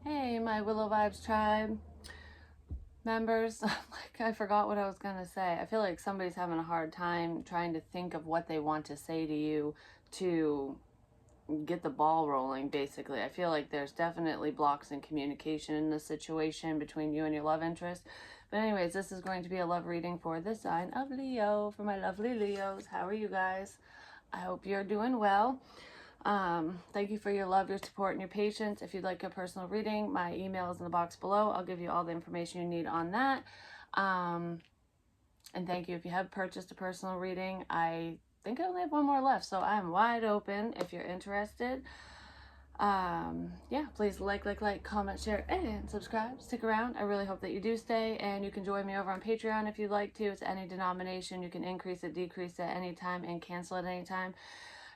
Hey, my Willow Vibes tribe members. I forgot what I was gonna say. I feel like somebody's having a hard time trying to think of what they want to say to you to get the ball rolling, basically. I feel like there's definitely blocks in communication in this situation between you and your love interest. But anyways, this is going to be a love reading for the sign of Leo, for my lovely Leos. How are you guys? I hope you're doing well. Thank you for your love, your support, and your patience. If you'd like a personal reading, my email is in the box below. I'll give you all the information you need on that. And thank you if you have purchased a personal reading. I think I only have one more left, so I'm wide open if you're interested. Yeah, please like, comment, share, and subscribe. Stick around. I really hope that you do stay, and you can join me over on Patreon if you'd like to. It's any denomination. You can increase it, decrease it anytime, and cancel at any time.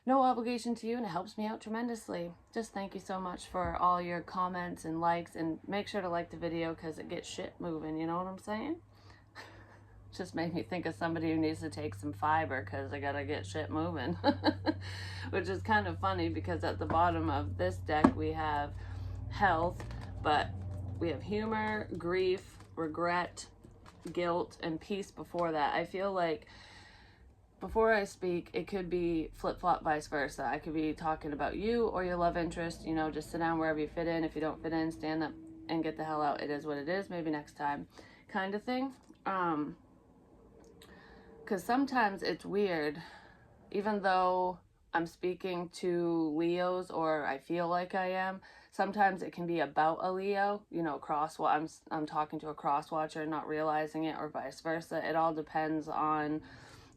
No obligation to you, and it helps me out tremendously. Just thank you so much for all your comments and likes, and make sure to like the video because it gets shit moving, you know what I'm saying? Just made me think of somebody who needs to take some fiber because I gotta get shit moving. Which is kind of funny because at the bottom of this deck we have health, but we have humor, grief, regret, guilt, and peace before that. I feel like before I speak, it could be flip-flop, vice versa. I could be talking about you or your love interest, you know, just sit down wherever you fit in. If you don't fit in, stand up and get the hell out. It is what it is, maybe next time kind of thing. Because sometimes it's weird, even though I'm speaking to Leos, or I feel like I am, sometimes it can be about a Leo, you know, I'm talking to a cross watcher, not realizing it, or vice versa. It all depends on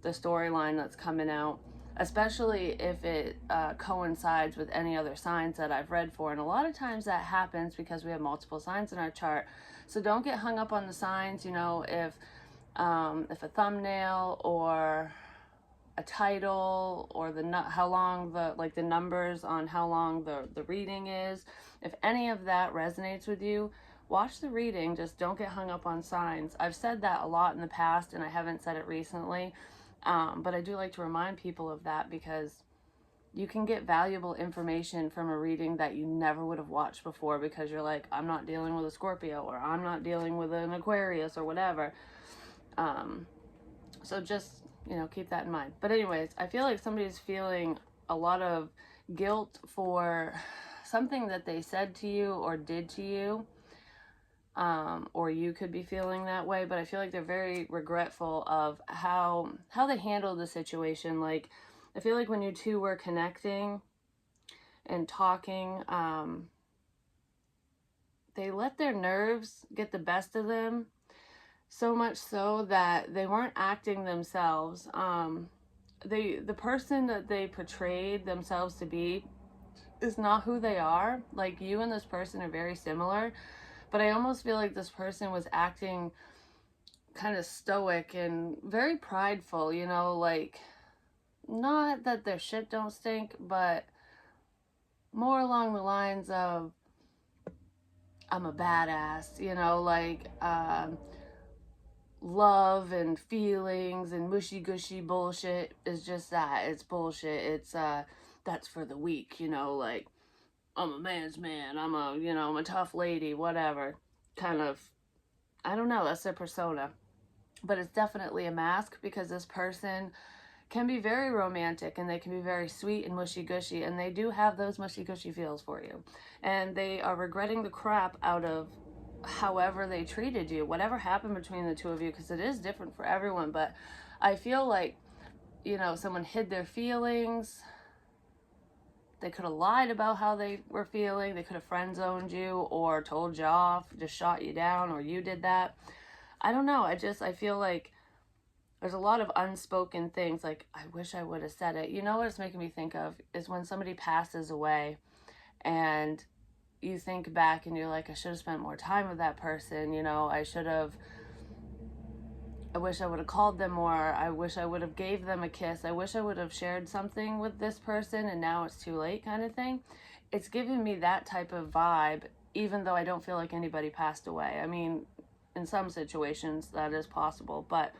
the storyline that's coming out, especially if it coincides with any other signs that I've read for. And a lot of times that happens because we have multiple signs in our chart. So don't get hung up on the signs. You know, if a thumbnail or a title or how long the numbers on how long the reading is, if any of that resonates with you, watch the reading. Just don't get hung up on signs. I've said that a lot in the past and I haven't said it recently, but I do like to remind people of that because you can get valuable information from a reading that you never would have watched before because you're like, I'm not dealing with a Scorpio, or I'm not dealing with an Aquarius, or whatever. So just, you know, keep that in mind. But anyways, I feel like somebody's feeling a lot of guilt for something that they said to you or did to you. Or you could be feeling that way, but I feel like they're very regretful of how they handled the situation. Like, I feel like when you two were connecting and talking, they let their nerves get the best of them, so much so that they weren't acting themselves. The person that they portrayed themselves to be is not who they are. Like, you and this person are very similar, but I almost feel like this person was acting kind of stoic and very prideful, you know, like, not that their shit don't stink, but more along the lines of, I'm a badass, you know, like, love and feelings and mushy gushy bullshit is just that. It's bullshit. It's that's for the weak, you know, like, I'm a man's man, I'm a tough lady, whatever. Kind of, I don't know, that's their persona. But it's definitely a mask because this person can be very romantic and they can be very sweet and mushy gushy, and they do have those mushy gushy feels for you. And they are regretting the crap out of however they treated you, whatever happened between the two of you, because it is different for everyone. But I feel like, you know, someone hid their feelings. They could have lied about how they were feeling. They could have friend zoned you or told you off, just shot you down, or you did that. I don't know. I feel like there's a lot of unspoken things, like, I wish I would have said it. You know what it's making me think of is when somebody passes away and you think back and you're like, I should have spent more time with that person, you know, I wish I would have called them more, I wish I would have gave them a kiss, I wish I would have shared something with this person, and now it's too late, kind of thing. It's giving me that type of vibe, even though I don't feel like anybody passed away. I mean, in some situations that is possible, but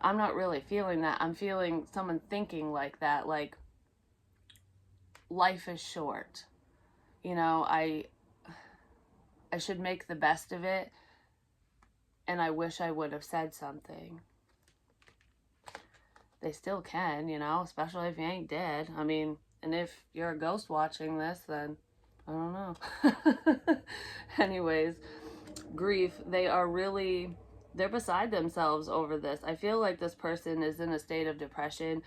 I'm not really feeling that. I'm feeling someone thinking like that, like, life is short. You know, I should make the best of it, and I wish I would have said something. They still can, you know, especially if you ain't dead. I mean, and if you're a ghost watching this, then I don't know. Anyways, grief, they're beside themselves over this. I feel like this person is in a state of depression.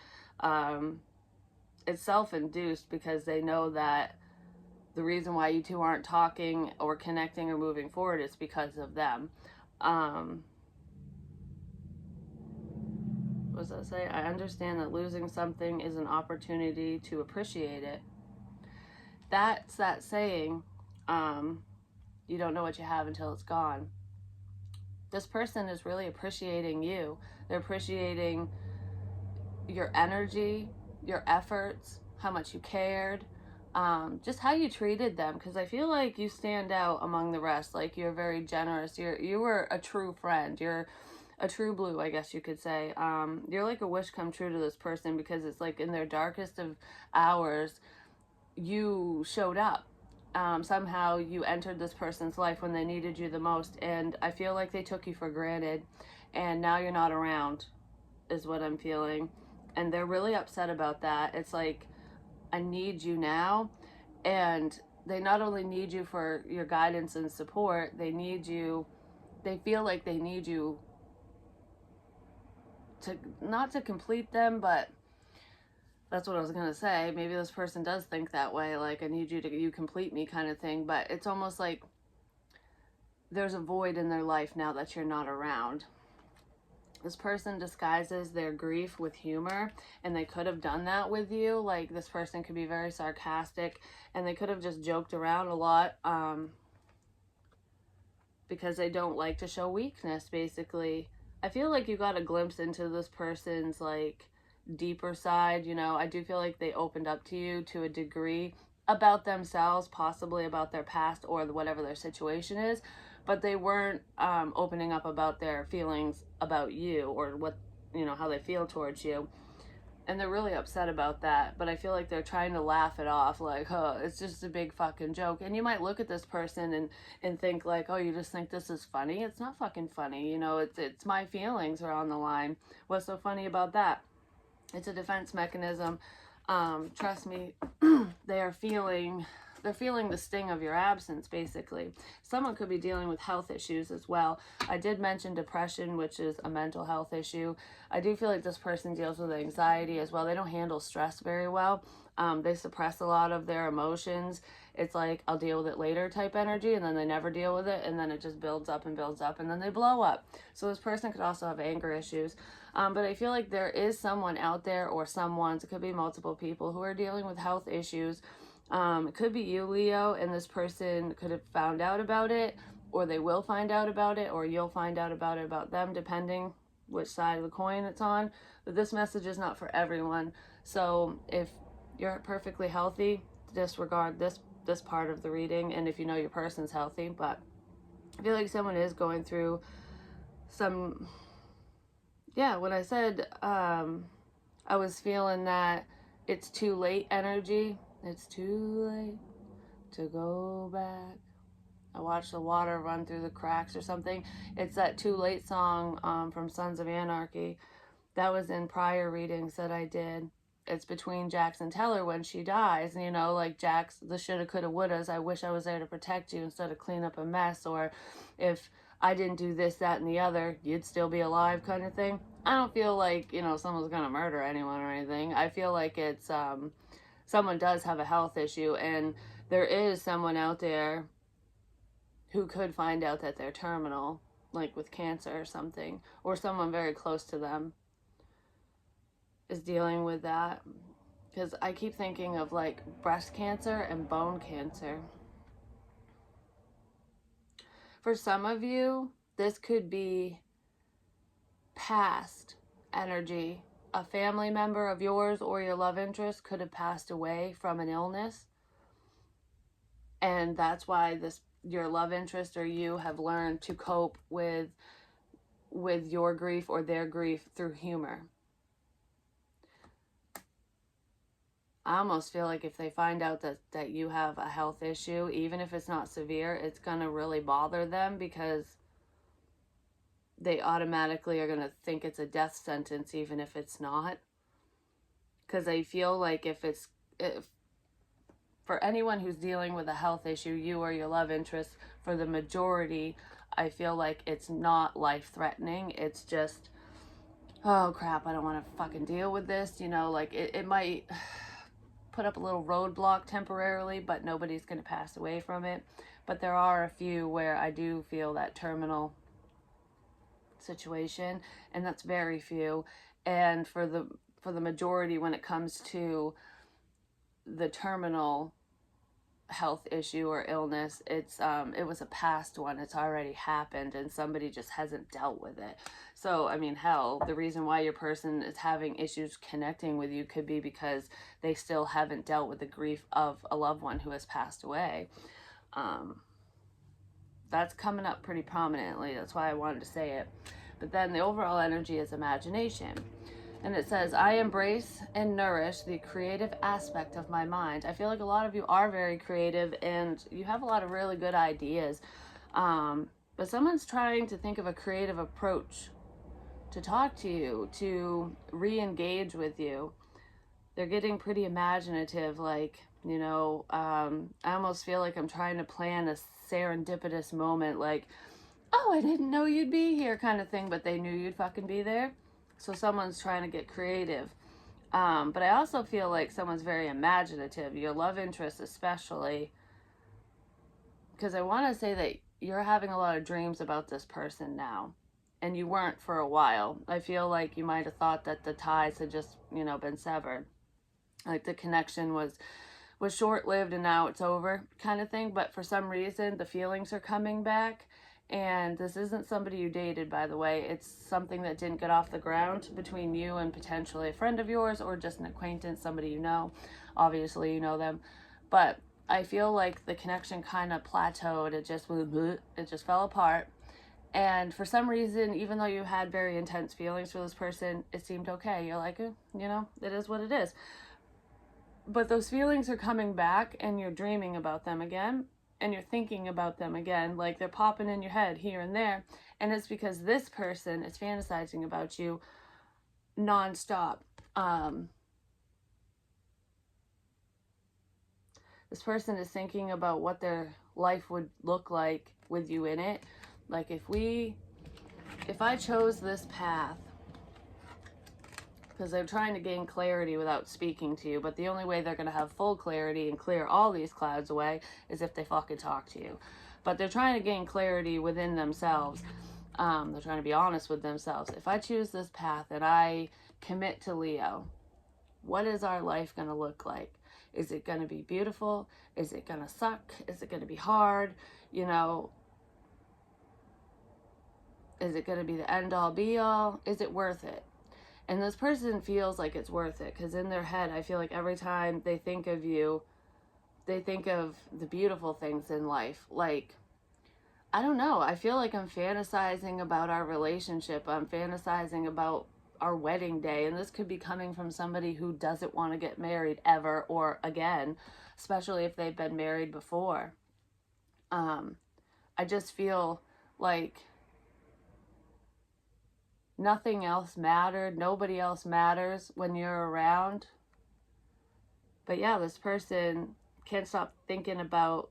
It's self-induced because they know that the reason why you two aren't talking or connecting or moving forward is because of them. What does that say? I understand that losing something is an opportunity to appreciate it. That's that saying, you don't know what you have until it's gone. This person is really appreciating you. They're appreciating your energy, your efforts, how much you cared, just how you treated them. Because I feel like you stand out among the rest. Like, you're very generous. You were a true friend. You're a true blue, I guess you could say. You're like a wish come true to this person, because it's like in their darkest of hours, you showed up. Somehow you entered this person's life when they needed you the most, and I feel like they took you for granted, and now you're not around, is what I'm feeling. And they're really upset about that. It's like, I need you now. And they not only need you for your guidance and support, they feel like they need you to, not to complete them, but that's what I was going to say. Maybe this person does think that way, like, I need you complete me kind of thing. But it's almost like there's a void in their life now that you're not around. This person disguises their grief with humor, and they could have done that with you. Like, this person could be very sarcastic, and they could have just joked around a lot, because they don't like to show weakness, basically. I feel like you got a glimpse into this person's, like, deeper side, you know. I do feel like they opened up to you to a degree about themselves, possibly about their past or whatever their situation is, but they weren't opening up about their feelings about you, or what, you know, how they feel towards you. And they're really upset about that, but I feel like they're trying to laugh it off, like, oh, it's just a big fucking joke. And you might look at this person and think like, oh, you just think this is funny? It's not fucking funny, you know. It's my feelings are on the line. What's so funny about that? It's a defense mechanism. Trust me, they're feeling the sting of your absence, basically. Someone could be dealing with health issues as well. I did mention depression, which is a mental health issue. I do feel like this person deals with anxiety as well. They don't handle stress very well. They suppress a lot of their emotions. It's like, I'll deal with it later type energy, and then they never deal with it, and then it just builds up, and then they blow up. So this person could also have anger issues. But I feel like there is someone out there, or someone's, it could be multiple people, who are dealing with health issues. It could be you, Leo, and this person could have found out about it, or they will find out about it, or you'll find out about it about them, depending which side of the coin it's on. But this message is not for everyone. So if you're perfectly healthy, disregard this part of the reading, and if you know your person's healthy. But I feel like someone is going through some, yeah, when I said I was feeling that it's too late energy. It's too late to go back. I watched the water run through the cracks or something. It's that Too Late song from Sons of Anarchy. That was in prior readings that I did. It's between Jax and Teller when she dies. And, you know, like, Jax, the shoulda, coulda, wouldas. I wish I was there to protect you instead of clean up a mess. Or if I didn't do this, that, and the other, you'd still be alive, kind of thing. I don't feel like, you know, someone's going to murder anyone or anything. I feel like it's someone does have a health issue, and there is someone out there who could find out that they're terminal, like with cancer or something, or someone very close to them is dealing with that. Because I keep thinking of, like, breast cancer and bone cancer. For some of you, this could be past energy. A family member of yours or your love interest could have passed away from an illness, and that's why your love interest or you have learned to cope with your grief or their grief through humor. I almost feel like if they find out that you have a health issue, even if it's not severe, it's going to really bother them, because they automatically are going to think it's a death sentence, even if it's not. Because I feel like if for anyone who's dealing with a health issue, you or your love interest, for the majority, I feel like it's not life-threatening. It's just, oh crap, I don't want to fucking deal with this. You know, like it might put up a little roadblock temporarily, but nobody's going to pass away from it. But there are a few where I do feel that terminal situation, and that's very few. And for the majority, when it comes to the terminal health issue or illness, it was a past one. It's already happened, and somebody just hasn't dealt with it. So I mean, hell, the reason why your person is having issues connecting with you could be because they still haven't dealt with the grief of a loved one who has passed away. That's coming up pretty prominently. That's why I wanted to say it. But then the overall energy is imagination. And it says, I embrace and nourish the creative aspect of my mind. I feel like a lot of you are very creative and you have a lot of really good ideas. But someone's trying to think of a creative approach to talk to you, to re-engage with you. They're getting pretty imaginative, like, you know, I almost feel like I'm trying to plan a serendipitous moment, like, oh, I didn't know you'd be here kind of thing, but they knew you'd fucking be there. So someone's trying to get creative. But I also feel like someone's very imaginative, your love interest especially, because I want to say that you're having a lot of dreams about this person now, and you weren't for a while. I feel like you might have thought that the ties had just, you know, been severed. Like the connection was short-lived and now it's over kind of thing. But for some reason, the feelings are coming back. And this isn't somebody you dated, by the way. It's something that didn't get off the ground between you and potentially a friend of yours or just an acquaintance, somebody you know. Obviously, you know them. But I feel like the connection kind of plateaued. It just fell apart. And for some reason, even though you had very intense feelings for this person, it seemed okay. You're like, you know, it is what it is. But those feelings are coming back and you're dreaming about them again. And you're thinking about them again, like they're popping in your head here and there. And it's because this person is fantasizing about you nonstop. This person is thinking about what their life would look like with you in it. Like if I chose this path, because they're trying to gain clarity without speaking to you, but the only way they're going to have full clarity and clear all these clouds away is if they fucking talk to you. But they're trying to gain clarity within themselves. They're trying to be honest with themselves. If I choose this path and I commit to Leo, what is our life going to look like? Is it going to be beautiful? Is it going to suck? Is it going to be hard? You know, is it going to be the end all be all? Is it worth it? And this person feels like it's worth it, because in their head, I feel like every time they think of you, they think of the beautiful things in life. Like, I don't know. I feel like I'm fantasizing about our relationship. I'm fantasizing about our wedding day. And this could be coming from somebody who doesn't want to get married ever or again, especially if they've been married before. I just feel like nothing else mattered. Nobody else matters when you're around. But yeah, this person can't stop thinking about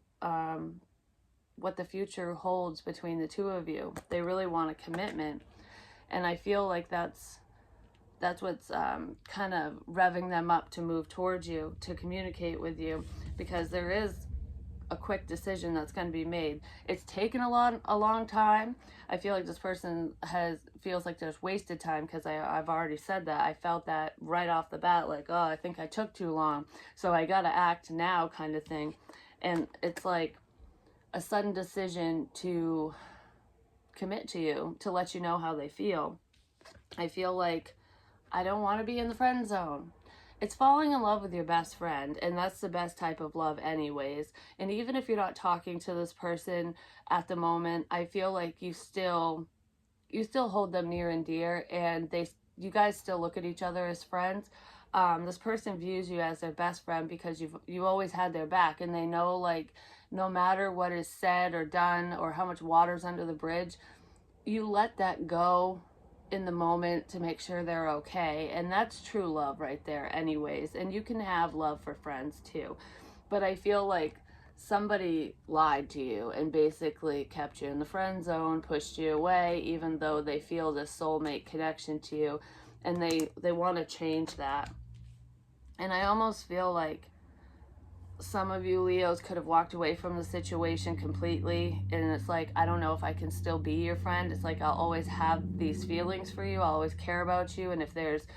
what the future holds between the two of you. They really want a commitment. And I feel like that's what's kind of revving them up to move towards you, to communicate with you, because there is a quick decision that's going to be made. It's taken a long time. I feel like this person feels like there's wasted time, because I've already said that. I felt that right off the bat, like, oh, I think I took too long, so I gotta act now kind of thing. And it's like a sudden decision to commit to you, to let you know how they feel. I feel like I don't want to be in the friend zone. It's falling in love with your best friend, and that's the best type of love anyways. And even if you're not talking to this person at the moment, I feel like you still hold them near and dear, and you guys still look at each other as friends. This person views you as their best friend because you always had their back, and they know, like, no matter what is said or done or how much water's under the bridge, you let that go in the moment to make sure they're okay. And that's true love right there anyways. And you can have love for friends too. But I feel like somebody lied to you and basically kept you in the friend zone, pushed you away, even though they feel this soulmate connection to you, and they want to change that. And I almost feel like some of you Leos could have walked away from the situation completely, and it's like, I don't know if I can still be your friend. It's like, I'll always have these feelings for you, I'll always care about you, and if there's,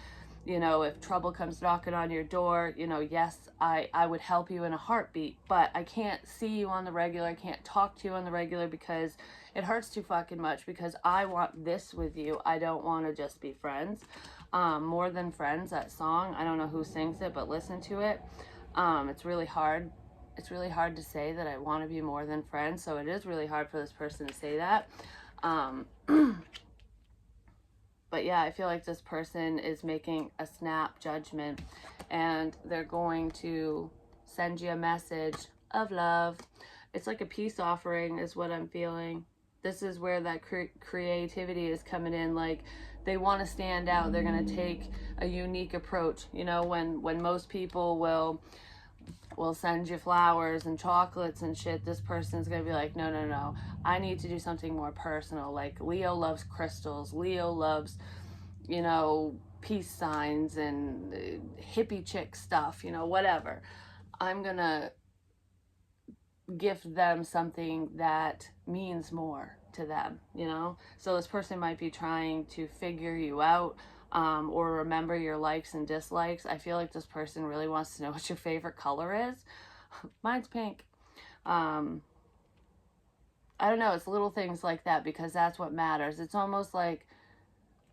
you know, if trouble comes knocking on your door, you know, yes, I would help you in a heartbeat, but I can't see you on the regular, I can't talk to you on the regular because it hurts too fucking much, because I want this with you. I don't want to just be friends. More Than Friends, that song, I don't know who sings it, but listen to it. It's really hard. It's really hard to say that I want to be more than friends. So it is really hard for this person to say that. But yeah, I feel like this person is making a snap judgment, and they're going to send you a message of love. It's like a peace offering is what I'm feeling. This is where that creativity is coming in. Like, they want to stand out. They're going to take a unique approach. You know, when most people will send you flowers and chocolates and shit, this person's gonna be like, no, no, no, I need to do something more personal. Like, Leo loves crystals, Leo loves, you know, peace signs and hippie chick stuff, you know, whatever. I'm gonna gift them something that means more to them, you know? So this person might be trying to figure you out, or remember your likes and dislikes. I feel like this person really wants to know what your favorite color is. Mine's pink. I don't know, it's little things like that, because that's what matters. It's almost like,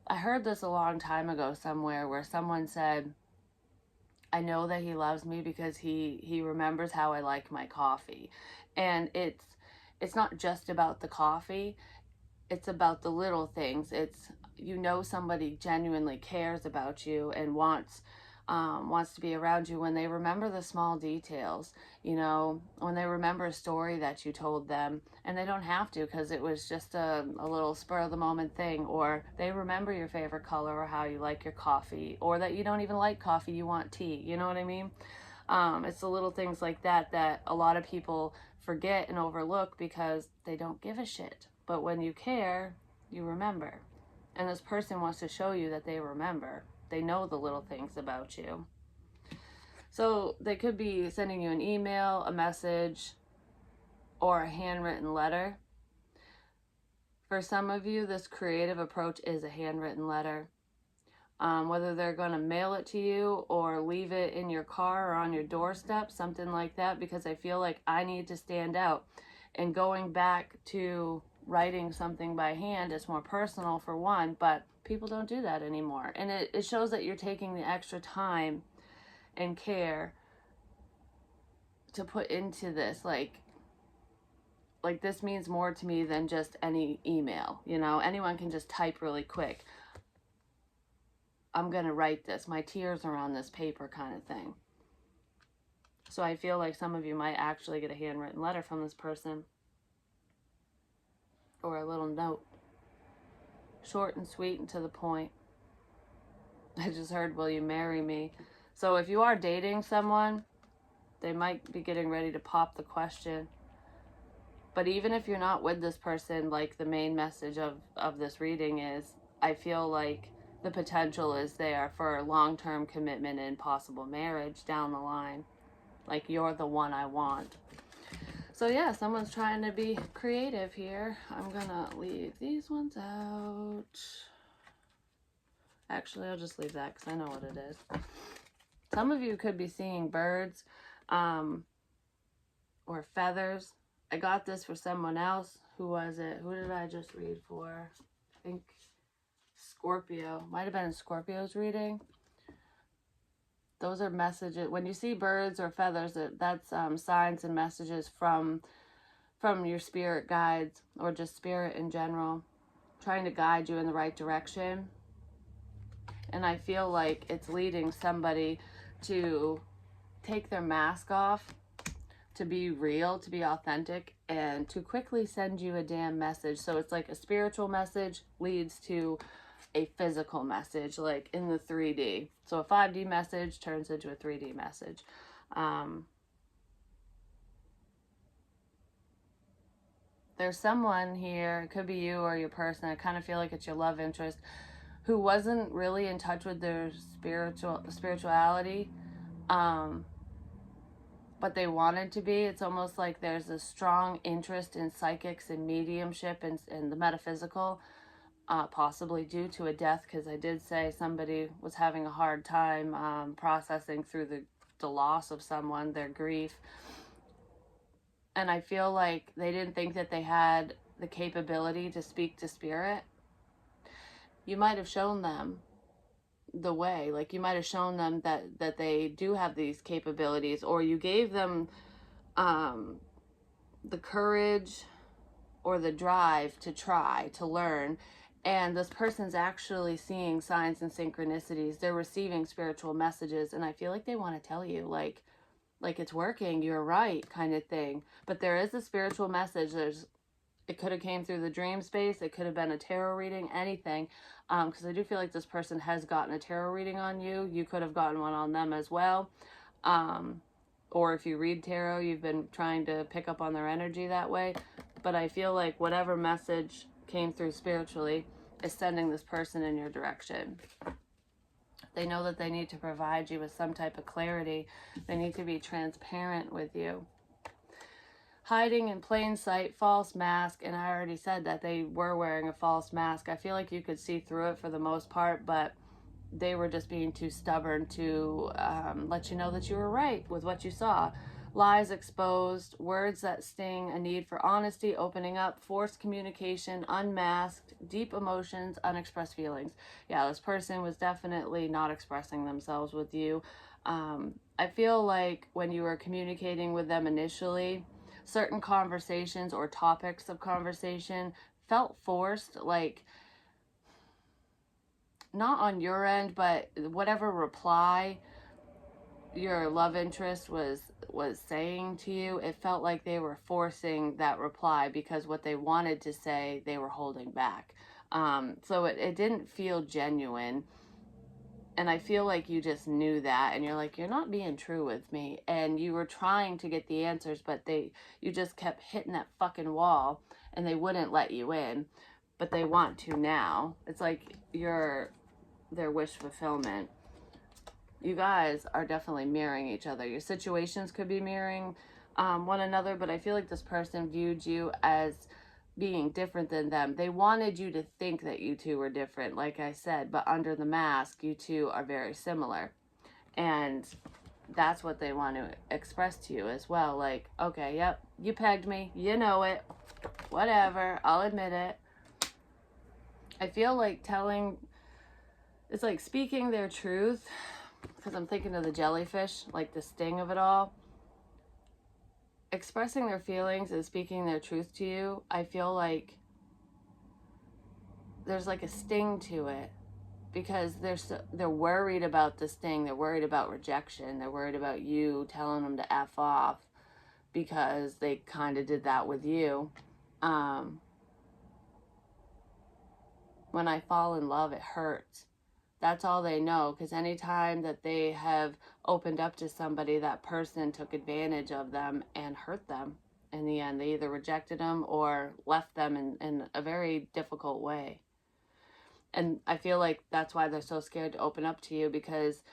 I heard this a long time ago somewhere, where someone said, I know that he loves me because he remembers how I like my coffee. And it's not just about the coffee, it's about the little things. It's, you know, somebody genuinely cares about you and wants to be around you when they remember the small details, you know, when they remember a story that you told them, and they don't have to because it was just a little spur of the moment thing, or they remember your favorite color, or how you like your coffee, or that you don't even like coffee, you want tea, you know what I mean? It's the little things like that that a lot of people forget and overlook because they don't give a shit. But when you care, you remember. And this person wants to show you that they remember. They know the little things about you. So they could be sending you an email, a message, or a handwritten letter. For some of you, this creative approach is a handwritten letter. Whether they're going to mail it to you or leave it in your car or on your doorstep, something like that, because I feel like I need to stand out. And going back to writing something by hand is more personal, for one, but people don't do that anymore. And it shows that you're taking the extra time and care to put into this. Like this means more to me than just any email, you know? Anyone can just type really quick. I'm going to write this. My tears are on this paper, kind of thing. So I feel like some of you might actually get a handwritten letter from this person, or a little note. Short and sweet and to the point. I just heard, will you marry me? So if you are dating someone, they might be getting ready to pop the question. But even if you're not with this person, like, the main message of this reading is, I feel like the potential is there for long-term commitment and possible marriage down the line. Like, you're the one I want. So yeah, someone's trying to be creative here. I'm gonna leave these ones out. Actually, I'll just leave that because I know what it is. Some of you could be seeing birds, or feathers. I got this for someone else. Who was it? Who did I just read for? I think Scorpio. Might have been in Scorpio's reading. Those are messages. When you see birds or feathers, that's signs and messages from your spirit guides, or just spirit in general, trying to guide you in the right direction. And I feel like it's leading somebody to take their mask off, to be real, to be authentic, and to quickly send you a damn message. So it's like a spiritual message leads to a physical message, like in the 3D. So a 5D message turns into a 3D message. There's someone here, it could be you or your person, I kind of feel like it's your love interest, who wasn't really in touch with their spirituality, but they wanted to be. It's almost like there's a strong interest in psychics and mediumship and the metaphysical, possibly due to a death, because I did say somebody was having a hard time processing through the loss of someone, their grief. And I feel like they didn't think that they had the capability to speak to spirit. You might have shown them the way, like you might have shown them that they do have these capabilities, or you gave them the courage or the drive to try to learn. And this person's actually seeing signs and synchronicities. They're receiving spiritual messages, and I feel like they want to tell you, like it's working, you're right, kind of thing. But there is a spiritual message. It could have came through the dream space. It could have been a tarot reading, anything. Because I do feel like this person has gotten a tarot reading on you. You could have gotten one on them as well. Or if you read tarot, you've been trying to pick up on their energy that way. But I feel like whatever message came through spiritually is sending this person in your direction. They know that they need to provide you with some type of clarity. They need to be transparent with you. Hiding in plain sight, false mask, and I already said that they were wearing a false mask. I feel like you could see through it for the most part, but they were just being too stubborn to let you know that you were right with what you saw. Lies exposed, words that sting, a need for honesty, opening up, forced communication, unmasked, deep emotions, unexpressed feelings. Yeah, this person was definitely not expressing themselves with you. I feel like when you were communicating with them initially, certain conversations or topics of conversation felt forced, like not on your end, but whatever reply your love interest was saying to you, it felt like they were forcing that reply because what they wanted to say they were holding back. So it didn't feel genuine. And I feel like you just knew that, and you're like, you're not being true with me. And you were trying to get the answers, but you just kept hitting that fucking wall, and they wouldn't let you in. But they want to now. It's like you're their wish fulfillment. You guys are definitely mirroring each other. Your situations could be mirroring one another, but I feel like this person viewed you as being different than them. They wanted you to think that you two were different, like I said, but under the mask, you two are very similar. And that's what they want to express to you as well. Like, okay, yep, you pegged me, you know it, whatever, I'll admit it. I feel like it's like speaking their truth, because I'm thinking of the jellyfish, like the sting of it all. Expressing their feelings and speaking their truth to you, I feel like there's like a sting to it, because they're worried about the sting. They're worried about rejection. They're worried about you telling them to F off, because they kind of did that with you. When I fall in love, it hurts. That's all they know, because anytime that they have opened up to somebody, that person took advantage of them and hurt them. In the end, they either rejected them or left them in a very difficult way. And I feel like that's why they're so scared to open up to you, because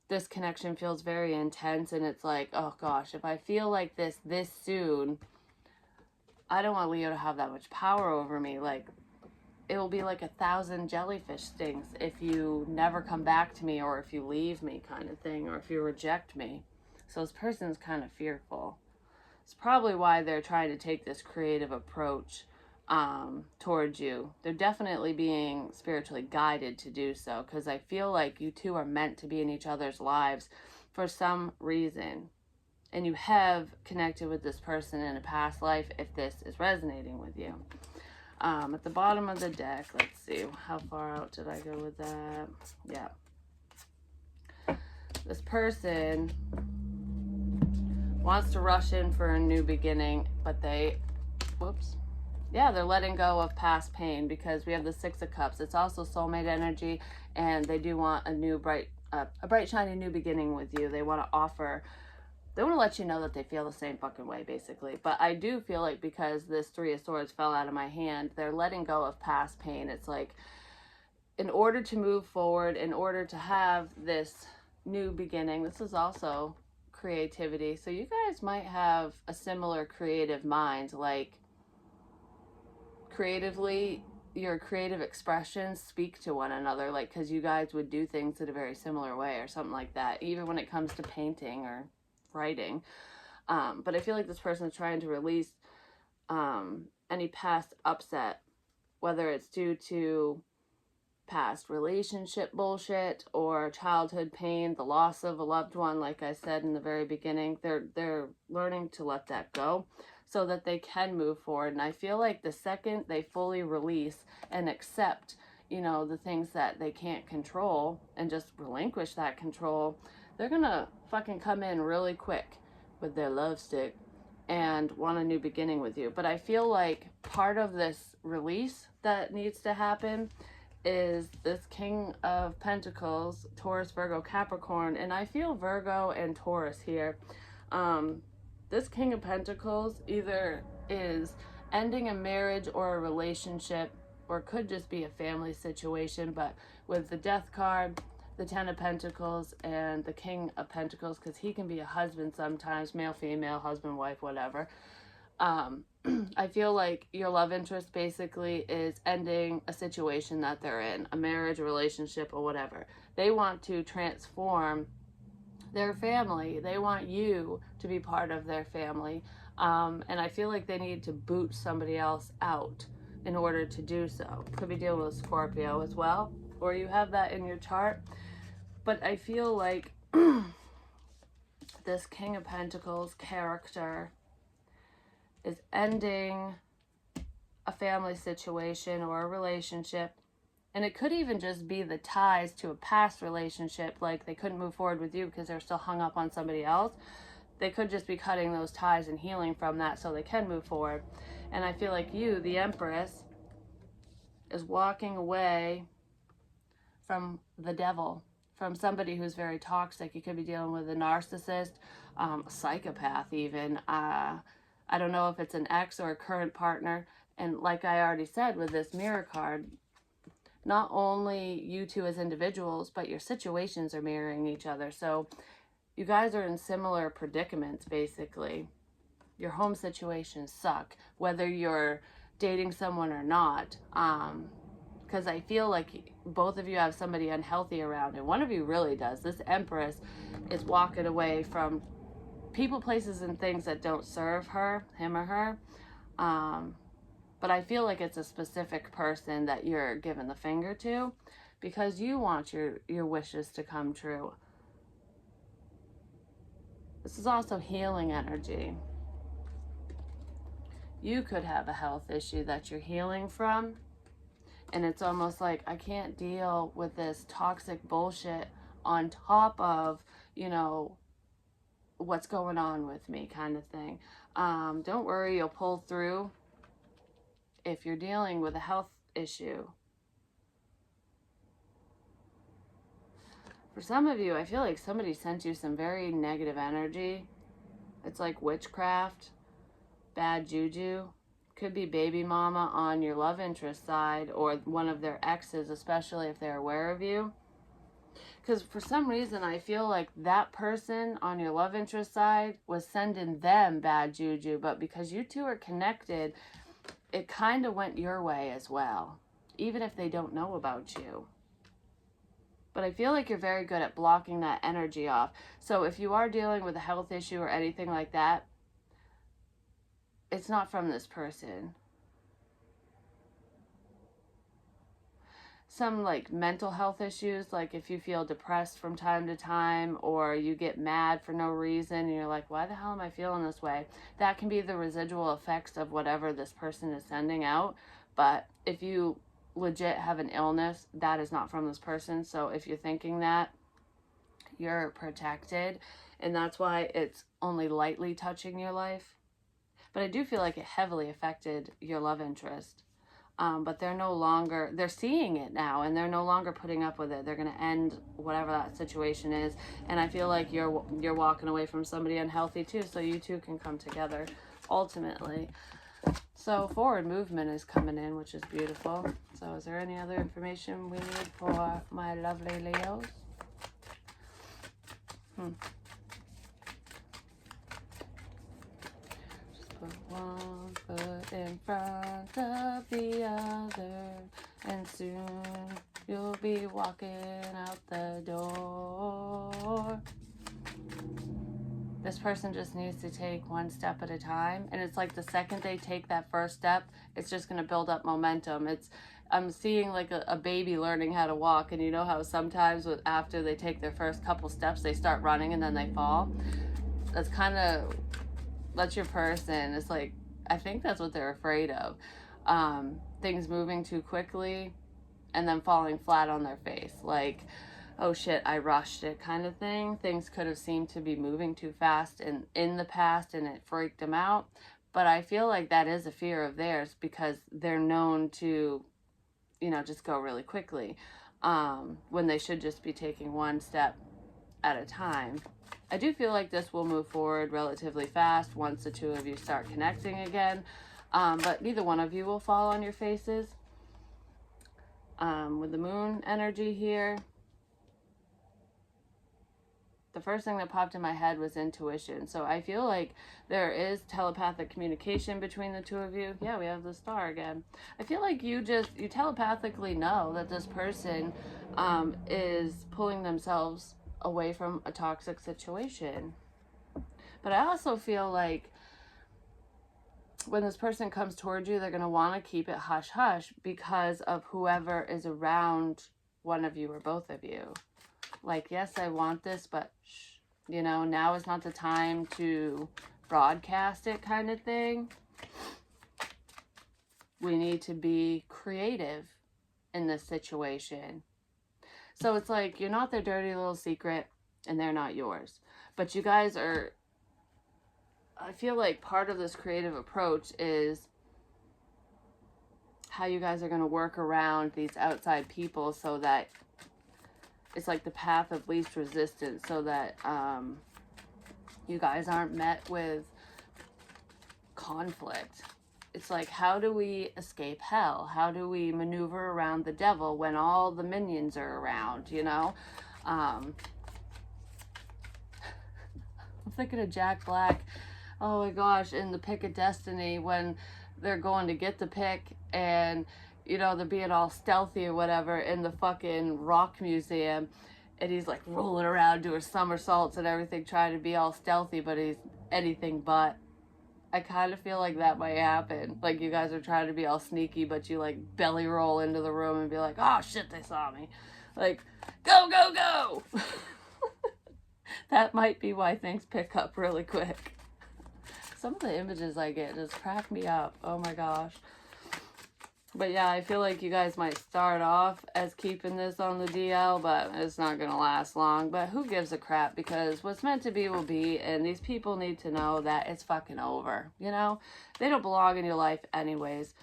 this connection feels very intense, and it's like, oh gosh, if I feel like this soon, I don't want Leo to have that much power over me. Like, it will be like 1,000 jellyfish stings if you never come back to me, or if you leave me, kind of thing, or if you reject me. So this person's kind of fearful. It's probably why they're trying to take this creative approach towards you. They're definitely being spiritually guided to do so, because I feel like you two are meant to be in each other's lives for some reason. And you have connected with this person in a past life, if this is resonating with you. At the bottom of the deck, let's see, how far out did I go with that? Yeah. this person wants to rush in for a new beginning, but they're letting go of past pain, because we have the Six of Cups. It's also soulmate energy, and they do want a new bright shiny new beginning with you. They want to let you know that they feel the same fucking way, basically. But I do feel like, because this Three of Swords fell out of my hand, they're letting go of past pain. It's like, in order to move forward, in order to have this new beginning, this is also creativity. So you guys might have a similar creative mind, like creatively, your creative expressions speak to one another, like, because you guys would do things in a very similar way or something like that, even when it comes to painting or writing. But I feel like this person is trying to release any past upset, whether it's due to past relationship bullshit or childhood pain, the loss of a loved one. Like I said in the very beginning, they're learning to let that go so that they can move forward. And I feel like the second they fully release and accept, the things that they can't control, and just relinquish that control, they're gonna fucking come in really quick with their love stick and want a new beginning with you. But I feel like part of this release that needs to happen is this King of Pentacles, Taurus, Virgo, Capricorn, and I feel Virgo and Taurus here. This King of Pentacles either is ending a marriage or a relationship, or could just be a family situation, but with the Death card, the Ten of Pentacles, and the King of Pentacles, because he can be a husband sometimes, male, female, husband, wife, whatever. I feel like your love interest basically is ending a situation that they're in, a marriage, a relationship, or whatever. They want to transform their family. They want you to be part of their family. And I feel like they need to boot somebody else out in order to do so. Could be dealing with Scorpio as well, or you have that in your chart. But I feel like this King of Pentacles character is ending a family situation or a relationship. And it could even just be the ties to a past relationship, like they couldn't move forward with you because they're still hung up on somebody else. They could just be cutting those ties and healing from that so they can move forward. And I feel like you, the Empress, is walking away from the devil, from somebody who's very toxic. You could be dealing with a narcissist, a psychopath even. I don't know if it's an ex or a current partner. And like I already said with this Mirror card, not only you two as individuals, but your situations are mirroring each other. So you guys are in similar predicaments, basically. Your home situations suck, whether you're dating someone or not. Because I feel like both of you have somebody unhealthy around, and one of you really does. This Empress is walking away from people, places, and things that don't serve her, him or her. But I feel like it's a specific person that you're giving the finger to, because you want your wishes to come true. This is also healing energy. You could have a health issue that you're healing from, and it's almost like, I can't deal with this toxic bullshit on top of, what's going on with me, kind of thing. Don't worry, you'll pull through if you're dealing with a health issue. For some of you, I feel like somebody sent you some very negative energy. It's like witchcraft, bad juju. Could be baby mama on your love interest side, or one of their exes, especially if they're aware of you. Because for some reason, I feel like that person on your love interest side was sending them bad juju, but because you two are connected, it kind of went your way as well, even if they don't know about you. But I feel like you're very good at blocking that energy off. So if you are dealing with a health issue or anything like that, it's not from this person. Some like mental health issues, like if you feel depressed from time to time, or you get mad for no reason and you're like, why the hell am I feeling this way? That can be the residual effects of whatever this person is sending out. But if you legit have an illness, that is not from this person. So if you're thinking that, You're protected, and that's why it's only lightly touching your life. But I do feel like it heavily affected your love interest. But they're seeing it now, and they're no longer putting up with it. They're going to end whatever that situation is. And I feel like you're walking away from somebody unhealthy too, so you two can come together ultimately. So forward movement is coming in, which is beautiful. So is there any other information we need for my lovely Leos? Just put one foot in front of the other, and soon you'll be walking out the door. This person just needs to take one step at a time, and it's like the second they take that first step, it's just going to build up momentum. I'm seeing like a baby learning how to walk, and you know how sometimes after they take their first couple steps, they start running and then they fall. That's your person. It's like, I think that's what they're afraid of. Things moving too quickly and then falling flat on their face. Like, oh shit, I rushed it kind of thing. Things could have seemed to be moving too fast in the past, and it freaked them out. But I feel like that is a fear of theirs, because they're known to, just go really quickly, when they should just be taking one step at a time. I do feel like this will move forward relatively fast once the two of you start connecting again. But neither one of you will fall on your faces. With the moon energy here, the first thing that popped in my head was intuition. So I feel like there is telepathic communication between the two of you. Yeah, we have the star again. I feel like you telepathically know that this person is pulling themselves away from a toxic situation. But I also feel like when this person comes towards you, they're going to want to keep it hush hush because of whoever is around one of you or both of you. Like, yes, I want this, but shh, now is not the time to broadcast it kind of thing. We need to be creative in this situation. So it's like, you're not their dirty little secret and they're not yours. But you guys are, I feel like part of this creative approach is how you guys are going to work around these outside people so that it's like the path of least resistance, so that you guys aren't met with conflict. It's like, how do we escape hell? How do we maneuver around the devil when all the minions are around, I'm thinking of Jack Black. Oh my gosh, in The Pick of Destiny, when they're going to get the pick and they're being all stealthy or whatever in the fucking rock museum, and he's like rolling around doing somersaults and everything, trying to be all stealthy, but he's anything but. I kind of feel like that might happen. Like, you guys are trying to be all sneaky, but you like belly roll into the room and be like, oh shit, they saw me. Like, go, go, go! That might be why things pick up really quick. Some of the images I get just crack me up. Oh my gosh. But yeah, I feel like you guys might start off as keeping this on the DL, but it's not going to last long. But who gives a crap? Because what's meant to be will be, and these people need to know that it's fucking over. They don't belong in your life anyways.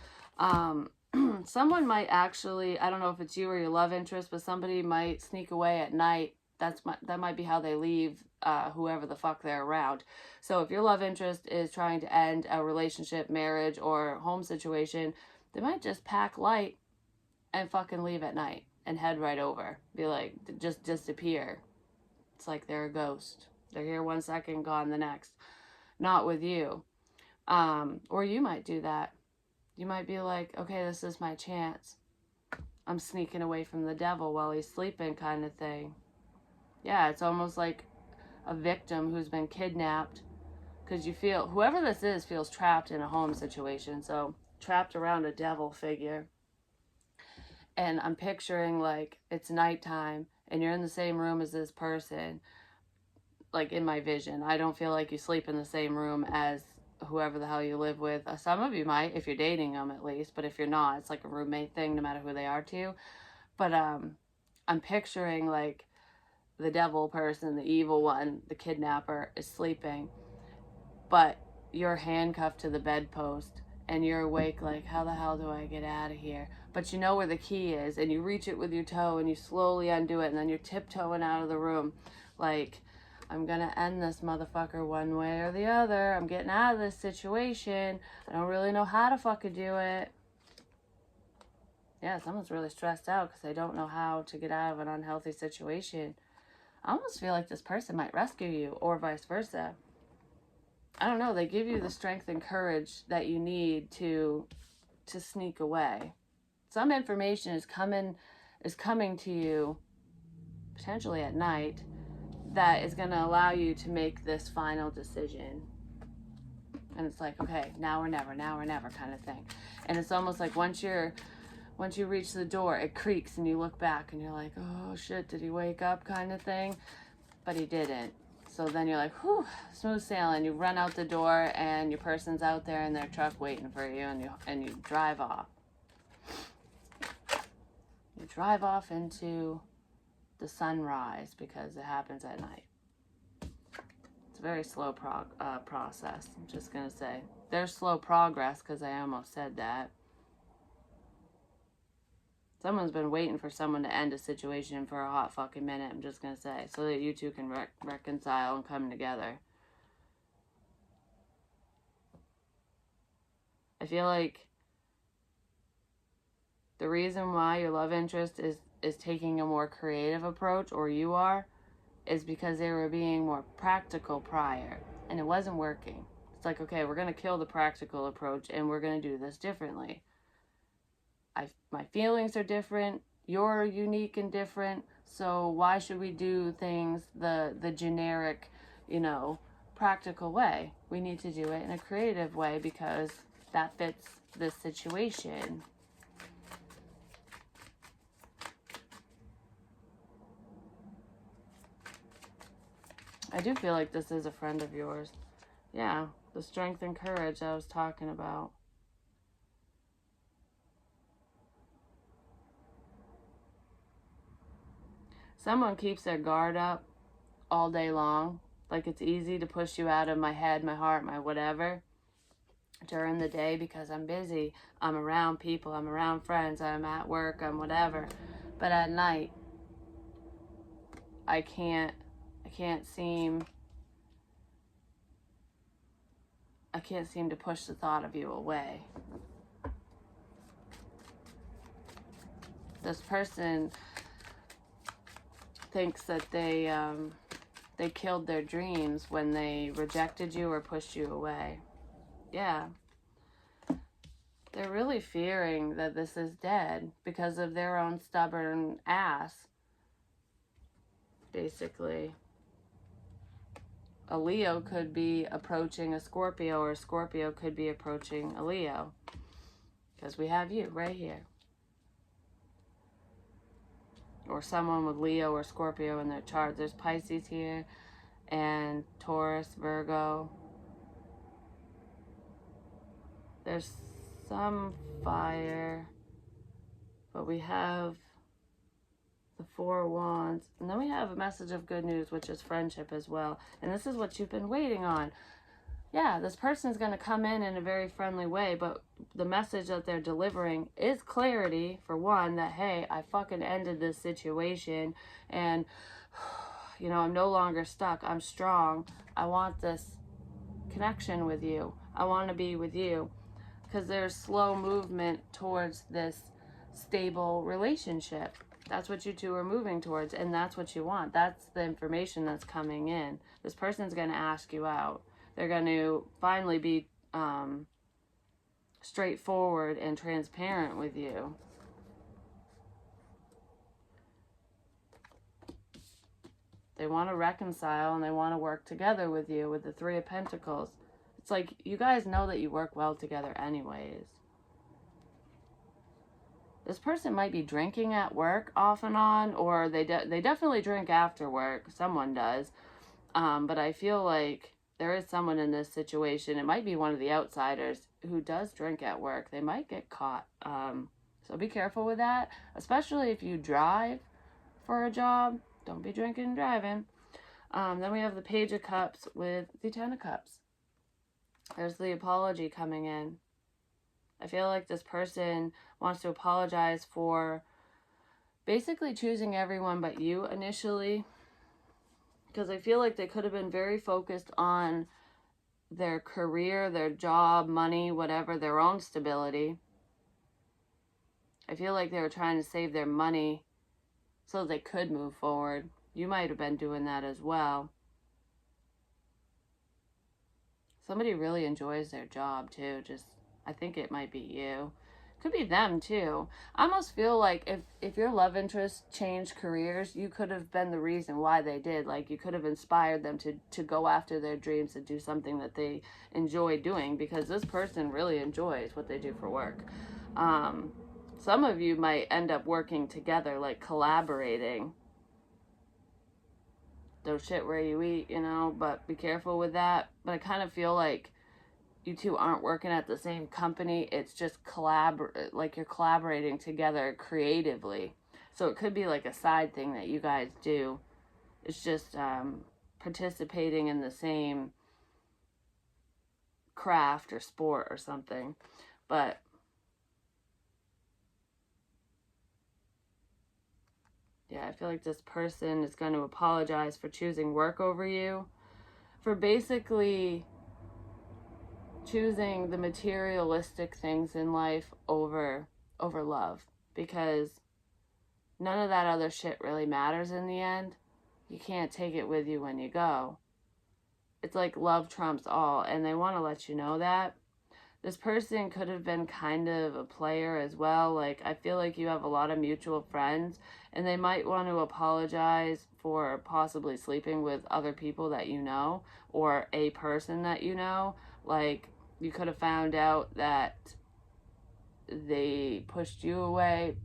Someone might actually, I don't know if it's you or your love interest, but somebody might sneak away at night. That might be how they leave whoever the fuck they're around. So if your love interest is trying to end a relationship, marriage, or home situation, they might just pack light and fucking leave at night and head right over. Be like, just disappear. It's like they're a ghost. They're here 1 second, gone the next. Not with you. Or you might do that. You might be like, okay, this is my chance. I'm sneaking away from the devil while he's sleeping kind of thing. Yeah, it's almost like a victim who's been kidnapped. Because you feel, whoever this is feels trapped in a home situation. So, trapped around a devil figure. And I'm picturing like it's nighttime and you're in the same room as this person. Like, in my vision, I don't feel like you sleep in the same room as whoever the hell you live with. Some of you might, if you're dating them at least, but if you're not, it's like a roommate thing no matter who they are to you. But I'm picturing like the devil person, the evil one, the kidnapper, is sleeping, but you're handcuffed to the bedpost and you're awake like, how the hell do I get out of here? But you know where the key is, and you reach it with your toe and you slowly undo it, and then you're tiptoeing out of the room like, I'm gonna end this motherfucker one way or the other. I'm getting out of this situation. I don't really know how to fucking do it. Yeah, someone's really stressed out because they don't know how to get out of an unhealthy situation. I almost feel like this person might rescue you, or vice versa. I don't know, they give you the strength and courage that you need to sneak away. Some information is coming to you potentially at night that is going to allow you to make this final decision. And it's like, okay, now or never kind of thing. And it's almost like once you reach the door, it creaks and you look back and you're like, oh shit, did he wake up kind of thing? But he didn't. So then you're like, whew, smooth sailing. You run out the door and your person's out there in their truck waiting for you, and you drive off. You drive off into the sunrise because it happens at night. It's a very slow process. I'm just going to say. There's slow progress because I almost said that. Someone's been waiting for someone to end a situation for a hot fucking minute, I'm just going to say, so that you two can reconcile and come together. I feel like the reason why your love interest is taking a more creative approach, or you are, is because they were being more practical prior, and it wasn't working. It's like, okay, we're going to kill the practical approach, and we're going to do this differently. My feelings are different, you're unique and different, so why should we do things the generic, practical way? We need to do it in a creative way because that fits this situation. I do feel like this is a friend of yours. Yeah, the strength and courage I was talking about. Someone keeps their guard up all day long. Like, it's easy to push you out of my head, my heart, my whatever during the day because I'm busy. I'm around people. I'm around friends. I'm at work. I'm whatever. But at night, I can't seem to push the thought of you away. This person thinks that they killed their dreams when they rejected you or pushed you away. Yeah. They're really fearing that this is dead because of their own stubborn ass. Basically. A Leo could be approaching a Scorpio, or a Scorpio could be approaching a Leo. Because we have you right here. Or someone with Leo or Scorpio in their chart. There's Pisces here, and Taurus, Virgo. There's some fire, but we have the Four of Wands, and then we have a message of good news, which is friendship as well. And this is what you've been waiting on. Yeah, this person's going to come in a very friendly way, but the message that they're delivering is clarity, for one, that, hey, I fucking ended this situation, and, I'm no longer stuck. I'm strong. I want this connection with you. I want to be with you. Because there's slow movement towards this stable relationship. That's what you two are moving towards, and that's what you want. That's the information that's coming in. This person's going to ask you out. They're going to finally be straightforward and transparent with you. They want to reconcile and they want to work together with you with the Three of Pentacles. It's like you guys know that you work well together anyways. This person might be drinking at work off and on, or they definitely drink after work. Someone does. But I feel like there is someone in this situation. It might be one of the outsiders who does drink at work. They might get caught. So be careful with that, especially if you drive for a job. don't be drinking and driving. Then we have the Page of Cups with the Ten of Cups. There's the apology coming in. I feel like this person wants to apologize for basically choosing everyone but you initially. Because I feel like they could have been very focused on their career, their job, money, whatever, their own stability. I feel like they were trying to save their money so they could move forward. You might have been doing that as well. Somebody really enjoys their job too. I think it might be you. Could be them too. I almost feel like if your love interest changed careers, you could have been the reason why they did. Like, you could have inspired them to go after their dreams, to do something that they enjoy doing, because this person really enjoys what they do for work. Some of you might end up working together, like collaborating. Don't shit where you eat, you know, but be careful with that. But I kind of feel like you two aren't working at the same company. It's just like you're collaborating together creatively. So it could be like a side thing that you guys do. It's just participating in the same craft or sport or something. But yeah, I feel like this person is going to apologize for choosing work over you, for basically choosing the materialistic things in life over love, because none of that other shit really matters in the end. You can't take it with you when you go. It's like love trumps all, and they want to let you know that. This person could have been kind of a player as well. Like, I feel like you have a lot of mutual friends, and they might want to apologize for possibly sleeping with other people that you know, or a person that you know. Like, you could have found out that they pushed you away